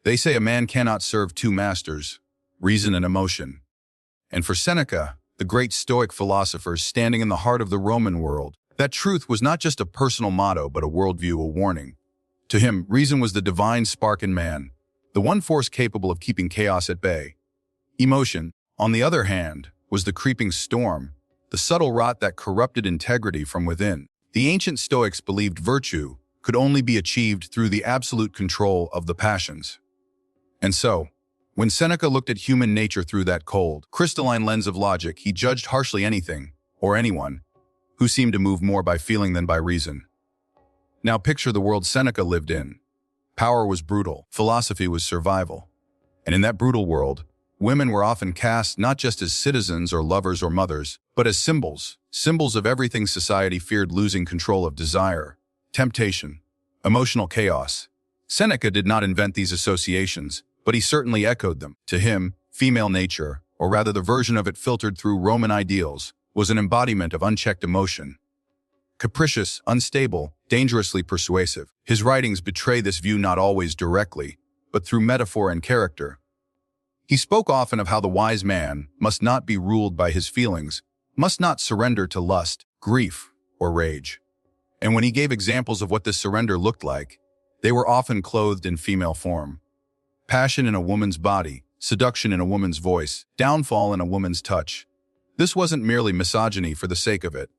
They say a man cannot serve two masters, reason and emotion. And for Seneca, the great Stoic philosophers standing in the heart of the Roman world, that truth was not just a personal motto but a worldview, a warning. To him, reason was the divine spark in man, the one force capable of keeping chaos at bay. Emotion, on the other hand, was the creeping storm, the subtle rot that corrupted integrity from within. The ancient Stoics believed virtue could only be achieved through the absolute control of the passions. And so, when Seneca looked at human nature through that cold, crystalline lens of logic, he judged harshly anything, or anyone, who seemed to move more by feeling than by reason. Now picture the world Seneca lived in. Power was brutal, philosophy was survival. And in that brutal world, women were often cast not just as citizens or lovers or mothers, but as symbols of everything society feared losing control of: desire, temptation, emotional chaos. Seneca did not invent these associations, but he certainly echoed them. To him, female nature, or rather the version of it filtered through Roman ideals, was an embodiment of unchecked emotion. Capricious, unstable, dangerously persuasive, his writings betray this view not always directly, but through metaphor and character. He spoke often of how the wise man must not be ruled by his feelings, must not surrender to lust, grief, or rage. And when he gave examples of what this surrender looked like, they were often clothed in female form. Passion in a woman's body, seduction in a woman's voice, downfall in a woman's touch. This wasn't merely misogyny for the sake of it.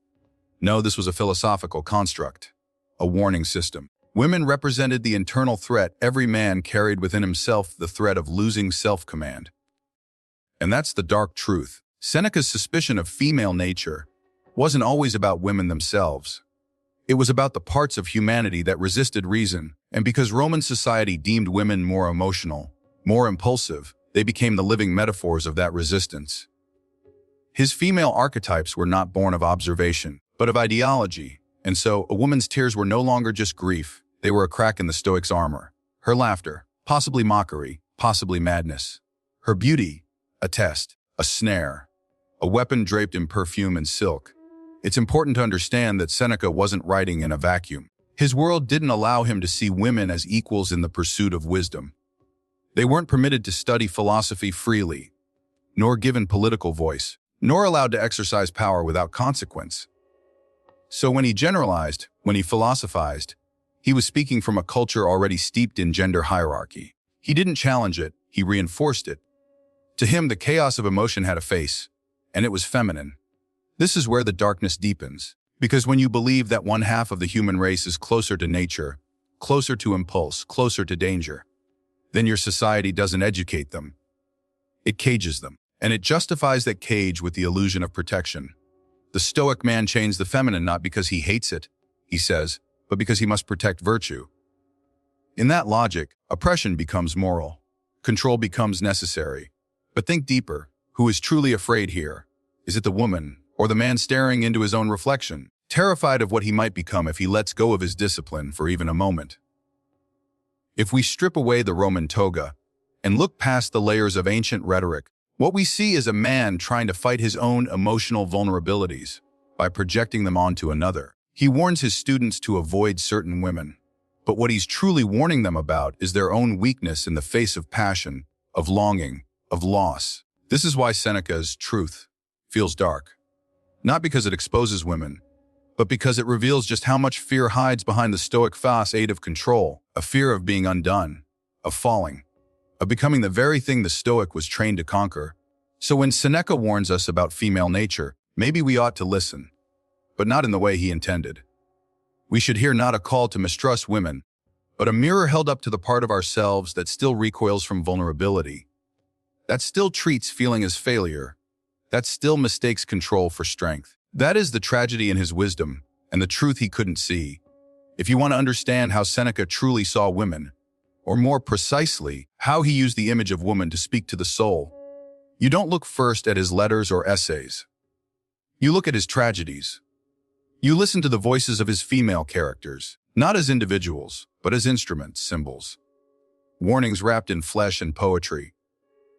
No, this was a philosophical construct, a warning system. Women represented the internal threat every man carried within himself, the threat of losing self-command. And that's the dark truth. Seneca's suspicion of female nature wasn't always about women themselves. It was about the parts of humanity that resisted reason, and because Roman society deemed women more emotional, more impulsive, they became the living metaphors of that resistance. His female archetypes were not born of observation, but of ideology, and so a woman's tears were no longer just grief, they were a crack in the Stoic's armor. Her laughter, possibly mockery, possibly madness. Her beauty, a test, a snare, a weapon draped in perfume and silk. It's important to understand that Seneca wasn't writing in a vacuum. His world didn't allow him to see women as equals in the pursuit of wisdom. They weren't permitted to study philosophy freely, nor given political voice, nor allowed to exercise power without consequence. So when he generalized, when he philosophized, he was speaking from a culture already steeped in gender hierarchy. He didn't challenge it, he reinforced it. To him, the chaos of emotion had a face, and it was feminine. This is where the darkness deepens, because when you believe that one half of the human race is closer to nature, closer to impulse, closer to danger, then your society doesn't educate them. It cages them, and it justifies that cage with the illusion of protection. The Stoic man chains the feminine not because he hates it, he says, but because he must protect virtue. In that logic, oppression becomes moral. Control becomes necessary. But think deeper. Who is truly afraid here? Is it the woman, or the man staring into his own reflection, terrified of what he might become if he lets go of his discipline for even a moment? If we strip away the Roman toga and look past the layers of ancient rhetoric, what we see is a man trying to fight his own emotional vulnerabilities by projecting them onto another. He warns his students to avoid certain women, but what he's truly warning them about is their own weakness in the face of passion, of longing, of loss. This is why Seneca's truth feels dark. Not because it exposes women, but because it reveals just how much fear hides behind the Stoic facade of control, a fear of being undone, of falling, of becoming the very thing the Stoic was trained to conquer. So when Seneca warns us about female nature, maybe we ought to listen, but not in the way he intended. We should hear not a call to mistrust women, but a mirror held up to the part of ourselves that still recoils from vulnerability, that still treats feeling as failure, that still mistakes control for strength. That is the tragedy in his wisdom and the truth he couldn't see. If you want to understand how Seneca truly saw women, or more precisely, how he used the image of woman to speak to the soul, you don't look first at his letters or essays. You look at his tragedies. You listen to the voices of his female characters, not as individuals, but as instruments, symbols. Warnings wrapped in flesh and poetry.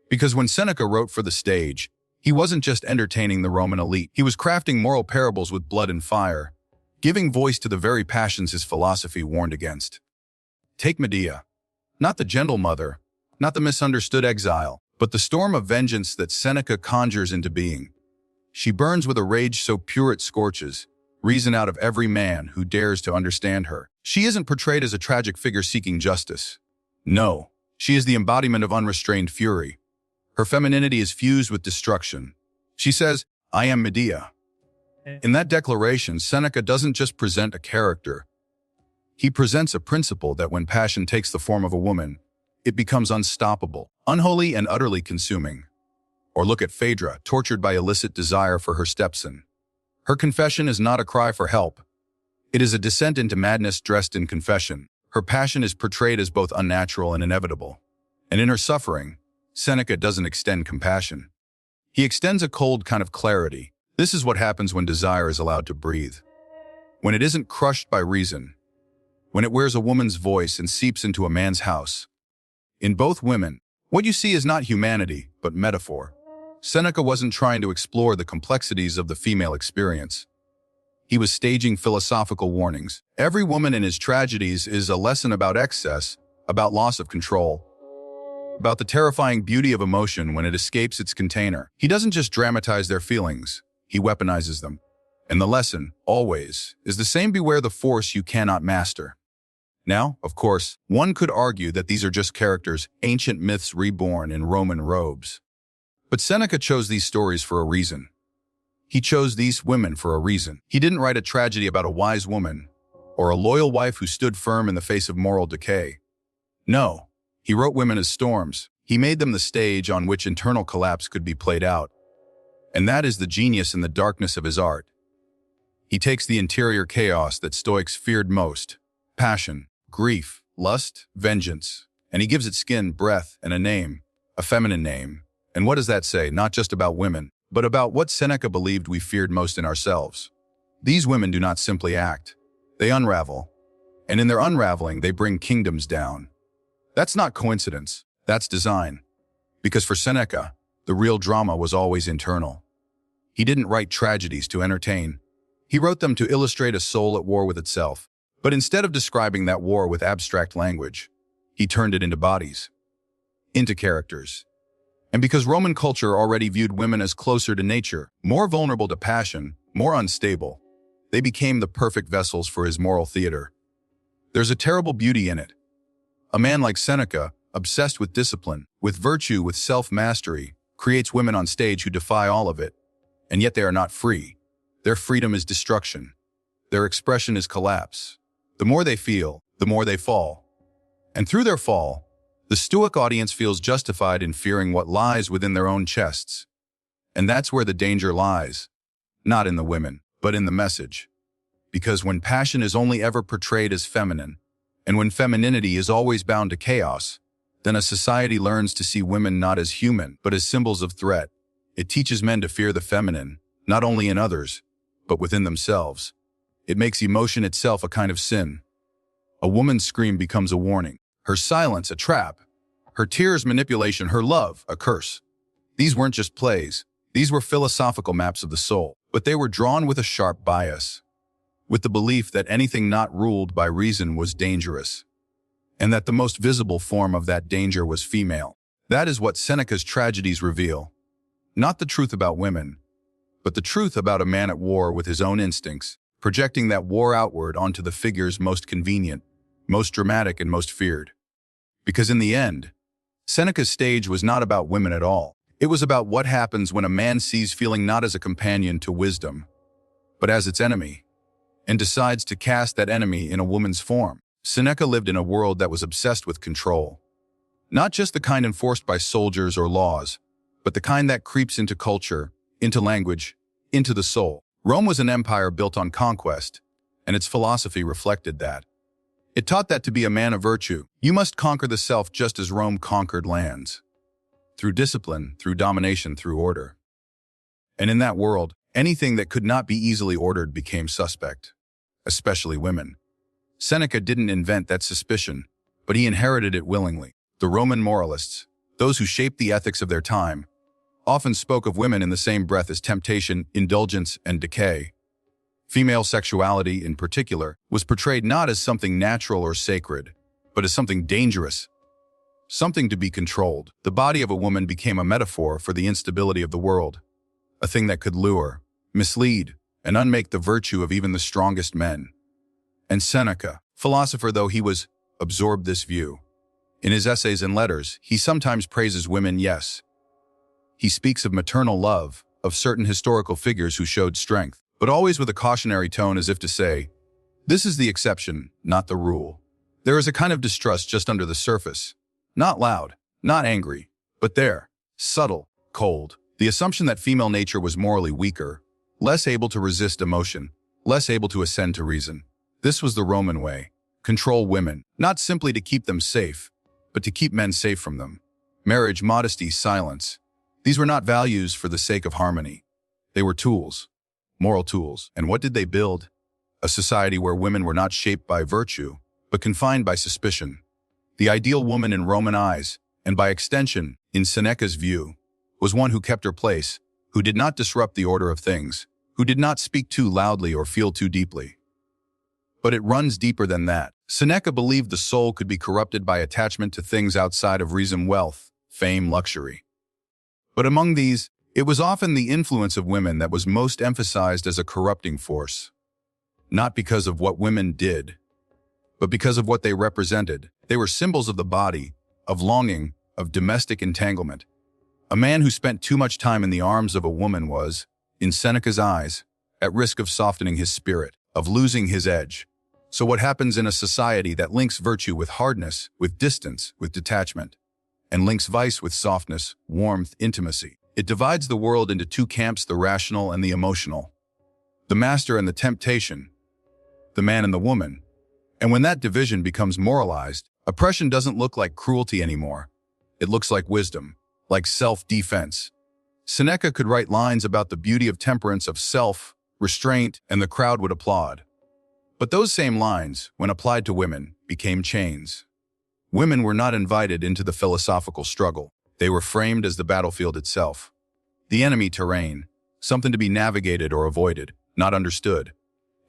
Because when Seneca wrote for the stage, he wasn't just entertaining the Roman elite. He was crafting moral parables with blood and fire, giving voice to the very passions his philosophy warned against. Take Medea, not the gentle mother, not the misunderstood exile, but the storm of vengeance that Seneca conjures into being. She burns with a rage so pure it scorches, reason out of every man who dares to understand her. She isn't portrayed as a tragic figure seeking justice. No, she is the embodiment of unrestrained fury. Her femininity is fused with destruction. She says, "I am Medea." In that declaration, Seneca doesn't just present a character. He presents a principle that when passion takes the form of a woman, it becomes unstoppable, unholy, and utterly consuming. Or look at Phaedra, tortured by illicit desire for her stepson. Her confession is not a cry for help. It is a descent into madness dressed in confession. Her passion is portrayed as both unnatural and inevitable. And in her suffering, Seneca doesn't extend compassion. He extends a cold kind of clarity. This is what happens when desire is allowed to breathe. When it isn't crushed by reason. When it wears a woman's voice and seeps into a man's house. In both women, what you see is not humanity, but metaphor. Seneca wasn't trying to explore the complexities of the female experience. He was staging philosophical warnings. Every woman in his tragedies is a lesson about excess, about loss of control, about the terrifying beauty of emotion when it escapes its container. He doesn't just dramatize their feelings, he weaponizes them. And the lesson, always, is the same: beware the force you cannot master. Now, of course, one could argue that these are just characters, ancient myths reborn in Roman robes. But Seneca chose these stories for a reason. He chose these women for a reason. He didn't write a tragedy about a wise woman or a loyal wife who stood firm in the face of moral decay. No, he wrote women as storms. He made them the stage on which internal collapse could be played out. And that is the genius in the darkness of his art. He takes the interior chaos that Stoics feared most, passion, grief, lust, vengeance, and he gives it skin, breath, and a name, a feminine name. And what does that say? Not just about women, but about what Seneca believed we feared most in ourselves. These women do not simply act. They unravel. And in their unraveling, they bring kingdoms down. That's not coincidence. That's design. Because for Seneca, the real drama was always internal. He didn't write tragedies to entertain. He wrote them to illustrate a soul at war with itself. But instead of describing that war with abstract language, he turned it into bodies, into characters. And because Roman culture already viewed women as closer to nature, more vulnerable to passion, more unstable, they became the perfect vessels for his moral theater. There's a terrible beauty in it. A man like Seneca, obsessed with discipline, with virtue, with self-mastery, creates women on stage who defy all of it. And yet they are not free. Their freedom is destruction. Their expression is collapse. The more they feel, the more they fall. And through their fall, the Stoic audience feels justified in fearing what lies within their own chests. And that's where the danger lies. Not in the women, but in the message. Because when passion is only ever portrayed as feminine, and when femininity is always bound to chaos, then a society learns to see women not as human, but as symbols of threat. It teaches men to fear the feminine, not only in others, but within themselves. It makes emotion itself a kind of sin. A woman's scream becomes a warning. Her silence, a trap. Her tears, manipulation. Her love, a curse. These weren't just plays. These were philosophical maps of the soul, but they were drawn with a sharp bias, with the belief that anything not ruled by reason was dangerous, and that the most visible form of that danger was female. That is what Seneca's tragedies reveal. Not the truth about women, but the truth about a man at war with his own instincts, projecting that war outward onto the figures most convenient, most dramatic, and most feared. Because in the end, Seneca's stage was not about women at all. It was about what happens when a man sees feeling not as a companion to wisdom, but as its enemy, and decides to cast that enemy in a woman's form. Seneca lived in a world that was obsessed with control. Not just the kind enforced by soldiers or laws, but the kind that creeps into culture, into language, into the soul. Rome was an empire built on conquest, and its philosophy reflected that. It taught that to be a man of virtue, you must conquer the self just as Rome conquered lands. Through discipline, through domination, through order. And in that world, anything that could not be easily ordered became suspect, especially women. Seneca didn't invent that suspicion, but he inherited it willingly. The Roman moralists, those who shaped the ethics of their time, often spoke of women in the same breath as temptation, indulgence, and decay. Female sexuality, in particular, was portrayed not as something natural or sacred, but as something dangerous, something to be controlled. The body of a woman became a metaphor for the instability of the world, a thing that could lure, mislead, and unmake the virtue of even the strongest men. And Seneca, philosopher though he was, absorbed this view. In his essays and letters, he sometimes praises women, yes. He speaks of maternal love, of certain historical figures who showed strength, but always with a cautionary tone as if to say, this is the exception, not the rule. There is a kind of distrust just under the surface. Not loud, not angry, but there, subtle, cold. The assumption that female nature was morally weaker, less able to resist emotion, less able to ascend to reason. This was the Roman way. Control women, not simply to keep them safe, but to keep men safe from them. Marriage, modesty, silence. These were not values for the sake of harmony. They were tools, moral tools. And what did they build? A society where women were not shaped by virtue, but confined by suspicion. The ideal woman in Roman eyes, and by extension, in Seneca's view, was one who kept her place, who did not disrupt the order of things, who did not speak too loudly or feel too deeply. But it runs deeper than that. Seneca believed the soul could be corrupted by attachment to things outside of reason: wealth, fame, luxury. But among these, it was often the influence of women that was most emphasized as a corrupting force. Not because of what women did, but because of what they represented. They were symbols of the body, of longing, of domestic entanglement. A man who spent too much time in the arms of a woman was, in Seneca's eyes, at risk of softening his spirit, of losing his edge. So what happens in a society that links virtue with hardness, with distance, with detachment, and links vice with softness, warmth, intimacy? It divides the world into two camps: the rational and the emotional, the master and the temptation, the man and the woman. And when that division becomes moralized, oppression doesn't look like cruelty anymore. It looks like wisdom, like self-defense. Seneca could write lines about the beauty of temperance, of self-restraint, and the crowd would applaud. But those same lines, when applied to women, became chains. Women were not invited into the philosophical struggle. They were framed as the battlefield itself, the enemy terrain, something to be navigated or avoided, not understood.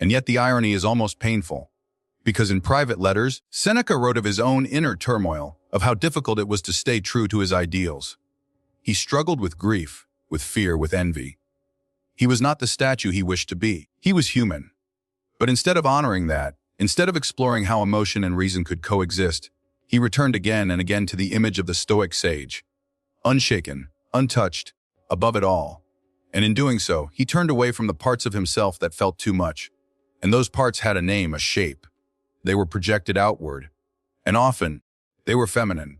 And yet the irony is almost painful, because in private letters, Seneca wrote of his own inner turmoil, of how difficult it was to stay true to his ideals. He struggled with grief, with fear, with envy. He was not the statue he wished to be. He was human. But instead of honoring that, instead of exploring how emotion and reason could coexist, he returned again and again to the image of the Stoic sage, unshaken, untouched, above it all. And in doing so, he turned away from the parts of himself that felt too much. And those parts had a name, a shape. They were projected outward, and often they were feminine.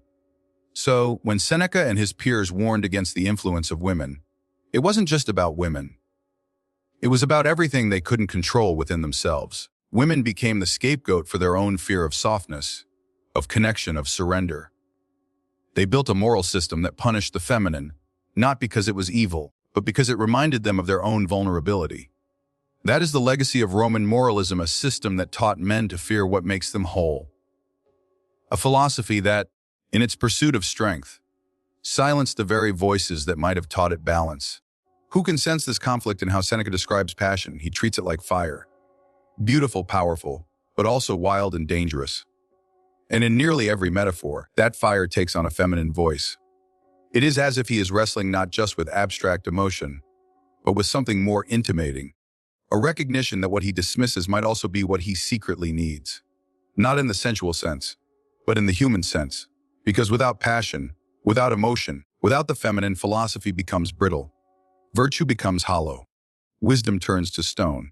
So, when Seneca and his peers warned against the influence of women, it wasn't just about women. It was about everything they couldn't control within themselves. Women became the scapegoat for their own fear of softness, of connection, of surrender. They built a moral system that punished the feminine, not because it was evil, but because it reminded them of their own vulnerability. That is the legacy of Roman moralism, a system that taught men to fear what makes them whole. A philosophy that, in its pursuit of strength, silenced the very voices that might have taught it balance. Who can sense this conflict in how Seneca describes passion? He treats it like fire. Beautiful, powerful, but also wild and dangerous. And in nearly every metaphor, that fire takes on a feminine voice. It is as if he is wrestling not just with abstract emotion, but with something more intimating. A recognition that what he dismisses might also be what he secretly needs. Not in the sensual sense, but in the human sense. Because without passion, without emotion, without the feminine, philosophy becomes brittle. Virtue becomes hollow. Wisdom turns to stone.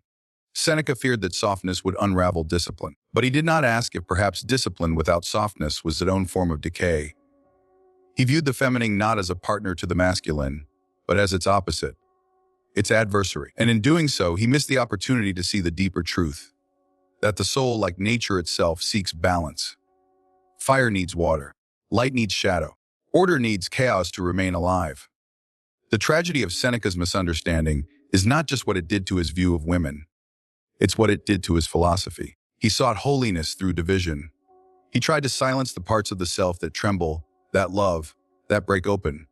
Seneca feared that softness would unravel discipline, but he did not ask if perhaps discipline without softness was its own form of decay. He viewed the feminine not as a partner to the masculine, but as its opposite, its adversary. And in doing so, he missed the opportunity to see the deeper truth, that the soul, like nature itself, seeks balance. Fire needs water. Light needs shadow. Order needs chaos to remain alive. The tragedy of Seneca's misunderstanding is not just what it did to his view of women. It's what it did to his philosophy. He sought holiness through division. He tried to silence the parts of the self that tremble, that love, that break open.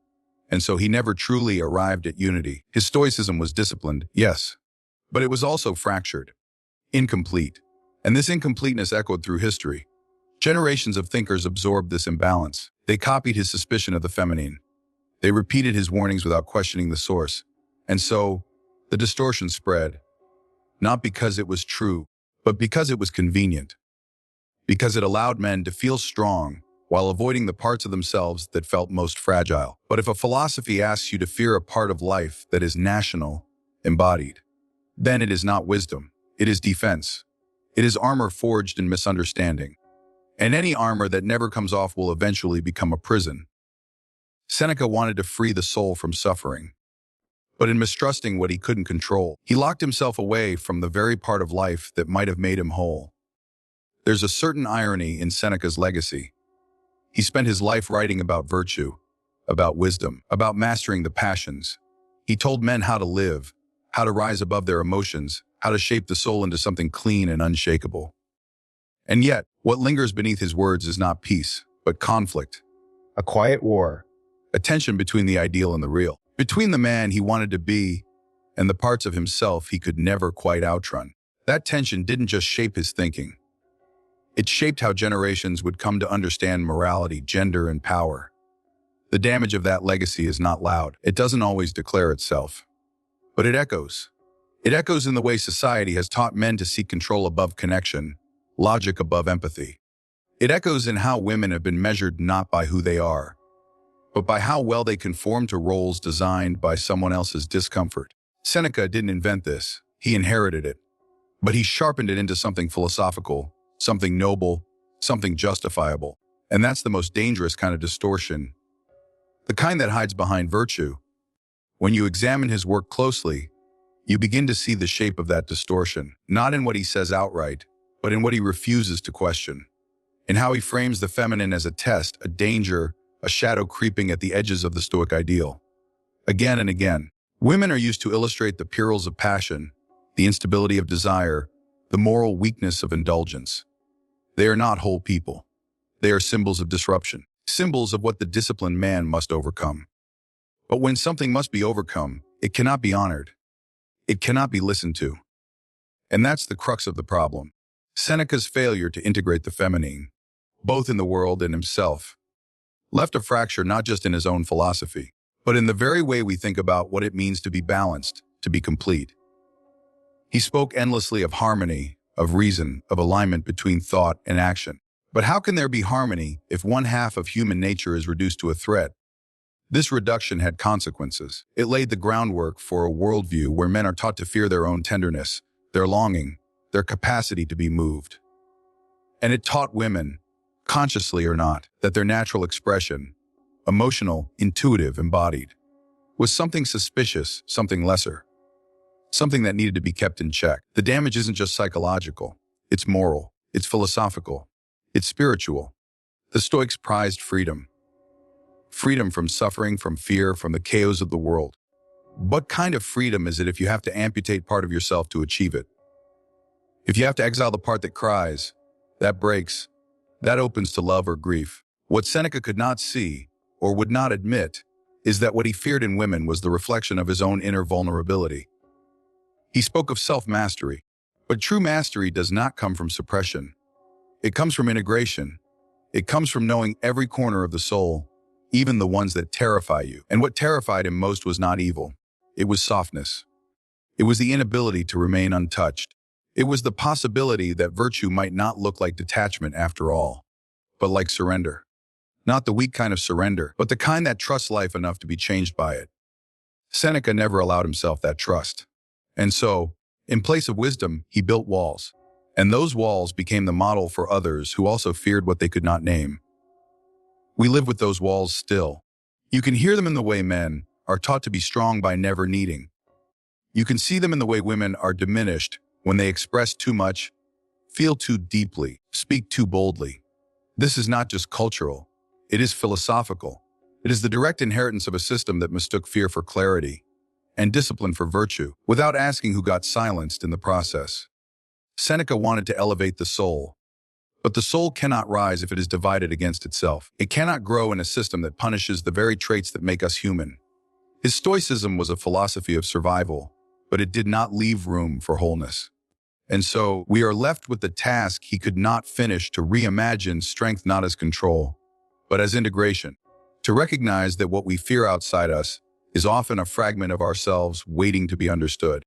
And so he never truly arrived at unity. His stoicism was disciplined, yes, but it was also fractured, incomplete. And this incompleteness echoed through history. Generations of thinkers absorbed this imbalance. They copied his suspicion of the feminine. They repeated his warnings without questioning the source. And so, the distortion spread, not because it was true, but because it was convenient. Because it allowed men to feel strong while avoiding the parts of themselves that felt most fragile. But if a philosophy asks you to fear a part of life that is national, embodied, then it is not wisdom. It is defense. It is armor forged in misunderstanding. And any armor that never comes off will eventually become a prison. Seneca wanted to free the soul from suffering. But in mistrusting what he couldn't control, he locked himself away from the very part of life that might have made him whole. There's a certain irony in Seneca's legacy. He spent his life writing about virtue, about wisdom, about mastering the passions. He told men how to live, how to rise above their emotions, how to shape the soul into something clean and unshakable. And yet, what lingers beneath his words is not peace, but conflict. A quiet war. A tension between the ideal and the real. Between the man he wanted to be and the parts of himself he could never quite outrun. That tension didn't just shape his thinking. It shaped how generations would come to understand morality, gender, and power. The damage of that legacy is not loud. It doesn't always declare itself. But it echoes. It echoes in the way society has taught men to seek control above connection, logic above empathy. It echoes in how women have been measured not by who they are, but by how well they conform to roles designed by someone else's discomfort. Seneca didn't invent this. He inherited it. But he sharpened it into something philosophical, something noble, something justifiable. And that's the most dangerous kind of distortion. The kind that hides behind virtue. When you examine his work closely, you begin to see the shape of that distortion, not in what he says outright, but in what he refuses to question. In how he frames the feminine as a test, a danger, a shadow creeping at the edges of the Stoic ideal. Again and again, women are used to illustrate the perils of passion, the instability of desire, the moral weakness of indulgence. They are not whole people. They are symbols of disruption, symbols of what the disciplined man must overcome. But when something must be overcome, it cannot be honored. It cannot be listened to. And that's the crux of the problem. Seneca's failure to integrate the feminine, both in the world and himself, left a fracture not just in his own philosophy, but in the very way we think about what it means to be balanced, to be complete. He spoke endlessly of harmony, of reason, of alignment between thought and action. But how can there be harmony if one half of human nature is reduced to a threat? This reduction had consequences. It laid the groundwork for a worldview where men are taught to fear their own tenderness, their longing, their capacity to be moved. And it taught women, consciously or not, that their natural expression, emotional, intuitive, embodied, was something suspicious, something lesser, something that needed to be kept in check. The damage isn't just psychological, it's moral, it's philosophical, it's spiritual. The Stoics prized freedom. Freedom from suffering, from fear, from the chaos of the world. What kind of freedom is it if you have to amputate part of yourself to achieve it? If you have to exile the part that cries, that breaks, that opens to love or grief. What Seneca could not see, or would not admit, is that what he feared in women was the reflection of his own inner vulnerability. He spoke of self-mastery, but true mastery does not come from suppression. It comes from integration. It comes from knowing every corner of the soul, even the ones that terrify you. And what terrified him most was not evil. It was softness. It was the inability to remain untouched. It was the possibility that virtue might not look like detachment after all, but like surrender. Not the weak kind of surrender, but the kind that trusts life enough to be changed by it. Seneca never allowed himself that trust. And so, in place of wisdom, he built walls. And those walls became the model for others who also feared what they could not name. We live with those walls still. You can hear them in the way men are taught to be strong by never needing. You can see them in the way women are diminished when they express too much, feel too deeply, speak too boldly. This is not just cultural. It is philosophical. It is the direct inheritance of a system that mistook fear for clarity and discipline for virtue, without asking who got silenced in the process. Seneca wanted to elevate the soul. But the soul cannot rise if it is divided against itself. It cannot grow in a system that punishes the very traits that make us human. His Stoicism was a philosophy of survival, but it did not leave room for wholeness. And so, we are left with the task he could not finish to reimagine strength not as control, but as integration. To recognize that what we fear outside us is often a fragment of ourselves waiting to be understood.